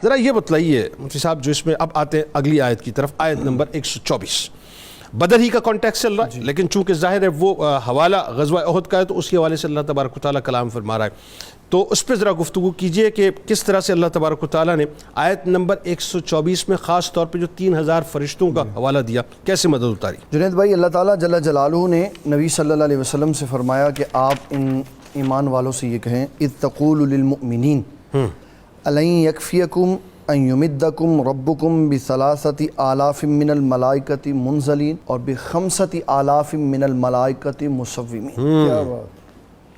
ذرا یہ بتلائیے مفتی صاحب، جو اس میں اب آتے ہیں اگلی آیت کی طرف، آیت نمبر 124، بدر ہی کا کانٹیکس چل رہا ہے، لیکن چونکہ ظاہر ہے وہ حوالہ غزوہ احد کا ہے تو اس کے حوالے سے اللہ تبارک و تعالیٰ کلام فرما رہا ہے، تو اس پہ ذرا گفتگو کیجئے کہ کس طرح سے اللہ تبارک و تعالیٰ نے آیت نمبر 124 میں خاص طور پہ جو 3000 فرشتوں کا حوالہ دیا، کیسے مدد اتاری؟ جنید بھائی، اللہ تعالیٰ جل جلالہ نے نبی صلی اللہ علیہ وسلم سے فرمایا کہ آپ ان ایمان والوں سے یہ کہیں، اذ تقول للمؤمنین الن یکفیکم ان یمدکم ربکم بثلاثۃ آلاف من الملائکۃ منزلین اور بخمسۃ آلاف من الملائکۃ مصومین،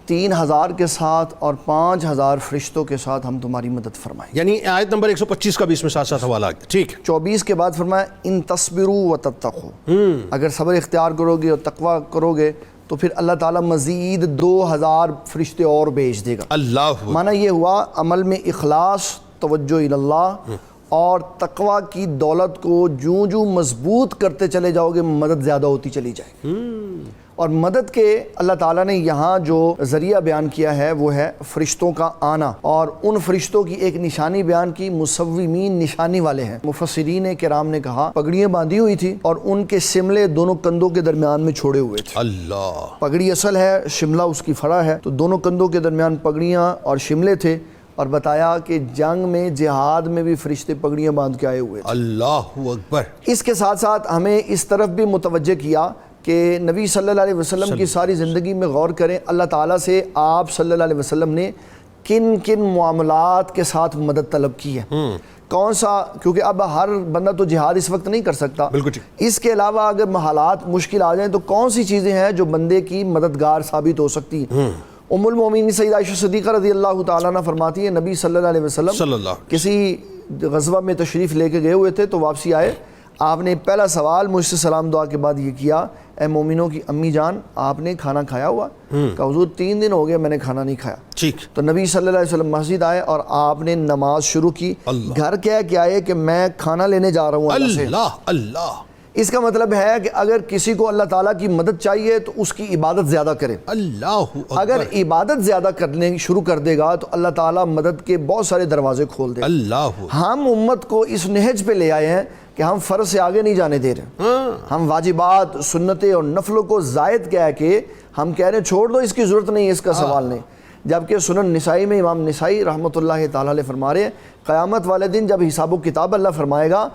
3000 کے ساتھ اور 5000 فرشتوں کے ساتھ ہم تمہاری مدد فرمائیں۔ یعنی آیت نمبر 125 کا بھی اس میں ساتھ ساتھ حوالہ آگیا، ٹھیک۔ 24 کے بعد فرمایا ان تصبروا وتتقوا، اگر صبر اختیار کرو گے اور تقوی کرو گے تو پھر اللہ تعالیٰ مزید 2000 فرشتے اور بھیج دے گا۔ اللہ، معنی یہ ہوا عمل میں اخلاص، توجہ اللہ اور تقوی کی دولت کو جو مضبوط کرتے چلے جاؤ گے مدد زیادہ ہوتی چلی جائے گی۔ اور مدد کے اللہ تعالیٰ نے یہاں جو ذریعہ بیان کیا ہے وہ ہے فرشتوں کا آنا، اور ان فرشتوں کی ایک نشانی بیان کی، مصومین نشانی والے ہیں۔ مفسرین کرام نے کہا پگڑیاں باندھی ہوئی تھی اور ان کے شملے دونوں کندھوں کے درمیان میں چھوڑے ہوئے تھے۔ اللہ، پگڑی اصل ہے، شملہ اس کی فرع ہے، تو دونوں کندھوں کے درمیان پگڑیاں اور شملے تھے، اور بتایا کہ جنگ میں جہاد میں بھی فرشتے پگڑیاں باندھ کے آئے ہوئے تھے۔ اللہ اکبر۔ اس کے ساتھ ساتھ ہمیں اس طرف بھی متوجہ کیا کہ نبی صلی اللہ علیہ وسلم کی ساری زندگی میں غور کریں، اللہ تعالیٰ سے آپ صلی اللہ علیہ وسلم نے کن کن معاملات کے ساتھ مدد طلب کی ہے، کون سا، کیونکہ اب ہر بندہ تو جہاد اس وقت نہیں کر سکتا، بالکل۔ اس کے علاوہ اگر حالات مشکل آ جائیں تو کون سی چیزیں ہیں جو بندے کی مددگار ثابت ہو سکتی ہیں۔ ام المومنین سیدہ عائشہ صدیقہ رضی اللہ تعالیٰ عنہ فرماتی ہے نبی صلی اللہ علیہ وسلم کسی غزوہ میں تشریف لے کے گئے ہوئے تھے تو واپسی آئے، آپ نے پہلا سوال مجھ سے سلام دعا کے بعد یہ کیا، اے مومنوں کی امی جان آپ نے کھانا کھایا ہوا؟ کہا حضور 3 دن ہو گئے میں نے کھانا نہیں کھایا۔ ٹھیک۔ تو نبی صلی اللہ علیہ وسلم مسجد آئے اور آپ نے نماز شروع کی، گھر کیا ہے کہ میں کھانا لینے جا رہا ہوں اللہ سے۔ اللہ، اس کا مطلب ہے کہ اگر کسی کو اللہ تعالیٰ کی مدد چاہیے تو اس کی عبادت زیادہ کرے۔ اللہ، اگر عبادت زیادہ کرنے شروع کر دے گا تو اللہ تعالیٰ مدد کے بہت سارے دروازے کھول دے گا۔ اللہ، ہم امت کو اس نہج پہ لے آئے ہیں کہ ہم فرض سے آگے نہیں جانے دے رہے، ہم واجبات، سنتیں اور نفلوں کو زائد کہہ کے ہم کہہ رہے ہیں چھوڑ دو، اس کی ضرورت نہیں ہے، اس کا سوال نہیں۔ جبکہ سنن نسائی میں امام نسائی رحمۃ اللہ تعالیٰ علیہ فرما رہے ہیں قیامت والے دن جب حساب و کتاب اللہ فرمائے گا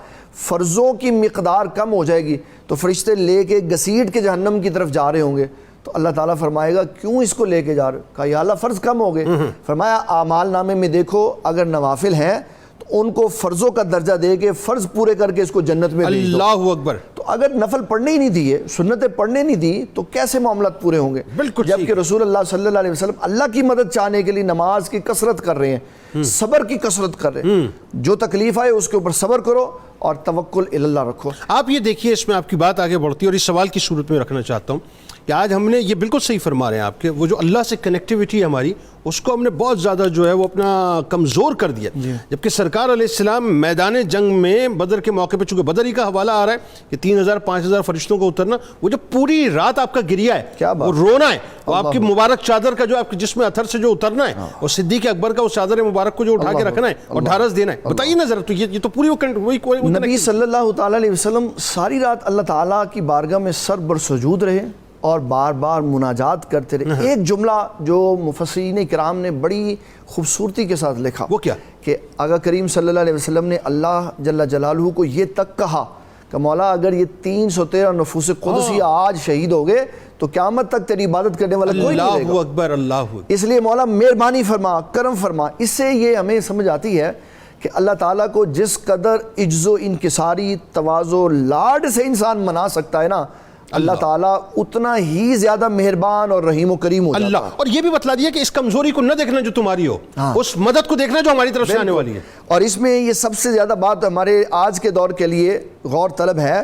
فرضوں کی مقدار کم ہو جائے گی تو فرشتے لے کے گھسیٹ کے جہنم کی طرف جا رہے ہوں گے، تو اللہ تعالیٰ فرمائے گا کیوں اس کو لے کے جا رہے ہو؟ کہا یا اللہ فرض کم ہو گئے۔ فرمایا اعمال نامے میں دیکھو اگر نوافل ہیں تو ان کو فرضوں کا درجہ دے کے فرض پورے کر کے اس کو جنت میں بھیج دو۔ اللہ اکبر۔ تو اگر نفل پڑھنے ہی نہیں دیے، سنتیں پڑھنے نہیں دی تو کیسے معاملات پورے ہوں گے؟ بالکل، جبکہ رسول اللہ صلی اللہ علیہ وسلم اللہ کی مدد چاہنے کے لیے نماز کی کثرت کر رہے ہیں، صبر کی کثرت کر رہے ہیں، جو تکلیف آئے اس کے اوپر صبر کرو اور توکل الی اللہ رکھو۔ آپ یہ دیکھیے، اس میں آپ کی بات آگے بڑھتی ہے اور اس سوال کی صورت میں رکھنا چاہتا ہوں کہ آج ہم نے یہ بالکل صحیح فرما رہے ہیں آپ کے، وہ جو اللہ سے کنیکٹیوٹی ہماری اس کو ہم نے بہت زیادہ جو ہے وہ اپنا کمزور کر دیا، جبکہ سرکار علیہ السلام میدان جنگ میں بدر کے موقع پہ، چونکہ بدر ہی کا حوالہ آ رہا ہے کہ 3000 5000 فرشتوں کو اترنا، وہ جو پوری رات آپ کا گریا ہے، وہ رونا ہے، وہ آپ کی مبارک چادر کا جو آپ کے جسم اتھر سے جو اترنا ہے اور صدیق اکبر کا اس چادر مبارک کو جو اٹھا کے رکھنا ہے اور ڈھارس دینا ہے، بتائیے نا ذرا، تو یہ تو پوری وہی نبی صلی اللہ تعالیٰ علیہ وسلم ساری رات اللہ تعالیٰ کی بارگاہ میں سر بر سجود رہے اور بار بار مناجات کرتے رہے۔ ایک جملہ جو مفسرین کرام نے بڑی خوبصورتی کے ساتھ لکھا، وہ کیا کہ آقا کریم صلی اللہ علیہ وسلم نے اللہ جل جلالہ کو یہ تک کہا کہ مولا اگر یہ 313 نفوس قدسیہ آج شہید ہو گئے تو قیامت تک تیری عبادت کرنے والا کوئی نہیں رہے گا۔ اللہ اکبر، اللہ، اس لیے مولا مہربانی فرما، کرم فرما۔ اس سے یہ ہمیں سمجھ آتی ہے کہ اللہ تعالیٰ کو جس قدر عجز و انکساری، تواضع، لاڈ سے انسان منا سکتا ہے نا، اللہ تعالیٰ اتنا ہی زیادہ مہربان اور رحیم و کریم ہو جاتا ہے۔ اور یہ بھی بتلا دیا کہ اس کمزوری کو نہ دیکھنا جو تمہاری ہو، اس مدد کو دیکھنا جو ہماری طرف سے آنے والی ہے۔ اور اس میں یہ سب سے زیادہ بات ہمارے آج کے دور کے لیے غور طلب ہے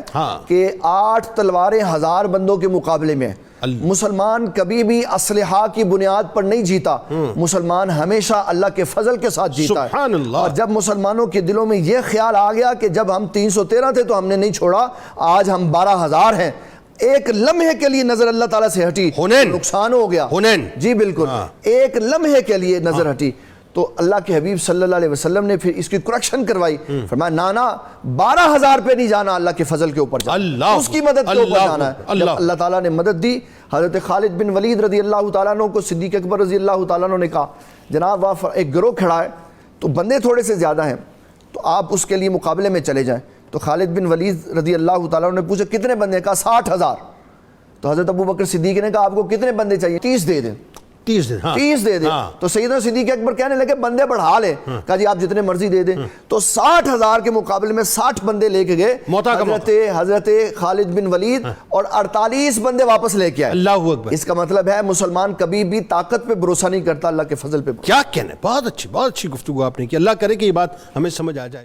کہ 8 تلواریں 1000 بندوں کے مقابلے میں مسلمان کبھی بھی اسلحہ کی بنیاد پر نہیں جیتا، مسلمان ہمیشہ اللہ کے فضل کے ساتھ جیتا ہے۔ اور جب مسلمانوں کے دلوں میں یہ خیال آ گیا کہ جب ہم 313 تھے تو ہم نے نہیں چھوڑا، آج ہم 12000 ہیں، ایک لمحے کے لیے نظر اللہ تعالیٰ سے ہٹی، نقصان ہو گیا۔ جی بالکل، ایک لمحے کے لیے نظر ہٹی تو اللہ کے حبیب صلی اللہ علیہ وسلم نے پھر اس کی کریکشن کروائی، فرمایا نانا 12,000 پہ نہیں جانا، اللہ کے فضل کے اوپر جانا، اس کی مدد کے اوپر جانا ہے۔ جب اللہ تعالیٰ نے مدد دی، حضرت خالد بن ولید رضی اللہ تعالیٰ عنہ کو صدیق اکبر رضی اللہ تعالیٰ عنہ نے کہا جناب وہاں ایک گروہ کھڑا ہے تو بندے تھوڑے سے زیادہ ہیں، تو آپ اس کے لیے مقابلے میں چلے جائیں۔ تو خالد بن ولید رضی اللہ تعالیٰ عنہ نے پوچھا کتنے بندے؟ کہا 60,000۔ تو حضرت ابو بکر صدیق نے کہا آپ کو کتنے بندے چاہیے؟ 30 دے دیں، 30 دے دیں۔ تو سیدنا صدیق اکبر کہنے لگے بندے بڑھا لیں، کہا جی آپ جتنے مرضی دے دیں۔ تو 60,000 کے مقابلے میں 60 بندے لے کے گئے حضرت خالد بن ولید، اور 48 بندے واپس لے کے آئے۔ اللہ اکبر۔ اس کا مطلب ہے مسلمان کبھی بھی طاقت پہ بھروسہ نہیں کرتا، اللہ کے فضل پہ۔ کیا کہنے، بہت اچھی گفتگو آپ نے کی، اللہ کرے کہ یہ بات ہمیں سمجھ آ جائے۔